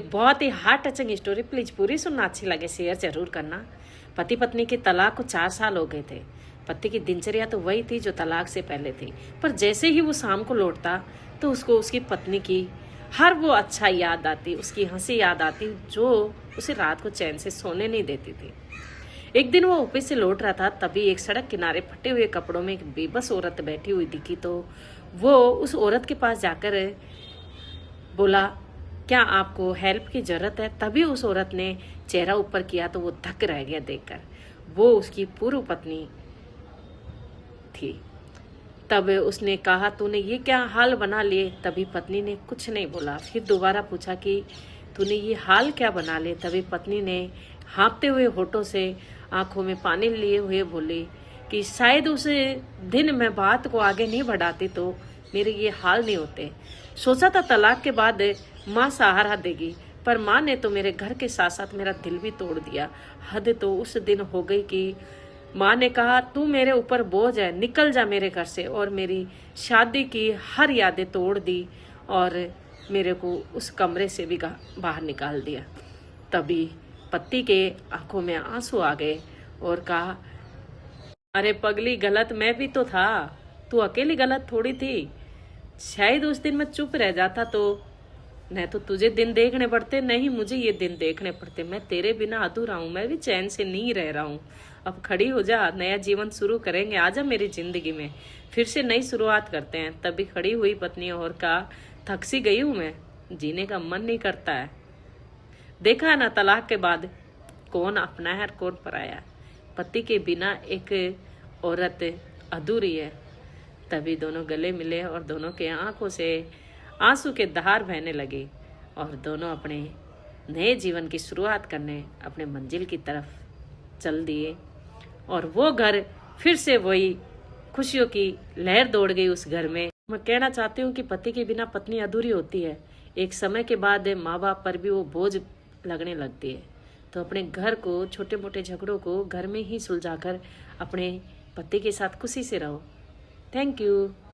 बहुत ही heart touching story, please पूरी सुनना, अच्छी लगे शेयर जरूर करना। पति पत्नी के तलाक को 4 साल हो गए थे। पति की दिनचर्या तो वही थी जो तलाक से पहले थी, पर जैसे ही वो शाम को लौटता तो उसको उसकी पत्नी की हर वो अच्छा याद आती, उसकी हंसी याद आती जो उसे रात को चैन से सोने नहीं देती थी। एक दिन वो ऑफिस से लौट रहा था, तभी एक सड़क किनारे फटे हुए कपड़ों में एक बेबस औरत बैठी हुई दिखी। तो वो उस औरत के पास जाकर बोला, क्या आपको हेल्प की जरूरत है? तभी उस औरत ने चेहरा ऊपर किया तो वो धक रह गया देखकर। वो उसकी पूर्व पत्नी थी। तब उसने कहा, तूने ये क्या हाल बना लिए? तभी पत्नी ने कुछ नहीं बोला। फिर दोबारा पूछा कि तूने ये हाल क्या बना लिए? तभी पत्नी ने हाँफते हुए होठों से आंखों में पानी लिए हुए बोली कि शायद उस दिन मैं बात को आगे नहीं बढ़ाती तो मेरे ये हाल नहीं होते। सोचा था तलाक के बाद माँ सहारा देगी, पर माँ ने तो मेरे घर के साथ साथ मेरा दिल भी तोड़ दिया। हद तो उस दिन हो गई कि माँ ने कहा, तू मेरे ऊपर बोझ है, निकल जा मेरे घर से। और मेरी शादी की हर यादें तोड़ दी और मेरे को उस कमरे से भी बाहर निकाल दिया। तभी पति के आंखों में आंसू आ गए और कहा, अरे पगली, गलत मैं भी तो था, तू अकेली गलत थोड़ी थी। शायद उस दिन मैं चुप रह जाता तो न तो तुझे दिन देखने पड़ते, नहीं मुझे ये दिन देखने पड़ते। मैं तेरे बिना अधूरा हूँ, मैं भी चैन से नहीं रह रहा हूँ। अब खड़ी हो जा, नया जीवन शुरू करेंगे, आजा मेरी जिंदगी में, फिर से नई शुरुआत करते हैं। तभी खड़ी हुई पत्नी और कहा, थक सी गई हूँ मैं, जीने का मन नहीं करता है। देखा है ना तलाक के बाद कौन अपना है और कौन पराया है। पति के बिना एक औरत अधूरी है। तभी दोनों गले मिले और दोनों के आंखों से आंसू के धार बहने लगे और दोनों अपने नए जीवन की शुरुआत करने अपने मंजिल की तरफ चल दिए। और वो घर फिर से वही खुशियों की लहर दौड़ गई उस घर में। मैं कहना चाहती हूँ कि पति के बिना पत्नी अधूरी होती है। एक समय के बाद माँ बाप पर भी वो बोझ लगने लगती है। तो अपने घर को, छोटे मोटे झगड़ों को घर में ही सुलझाकर अपने पति के साथ खुशी से रहो। Thank you.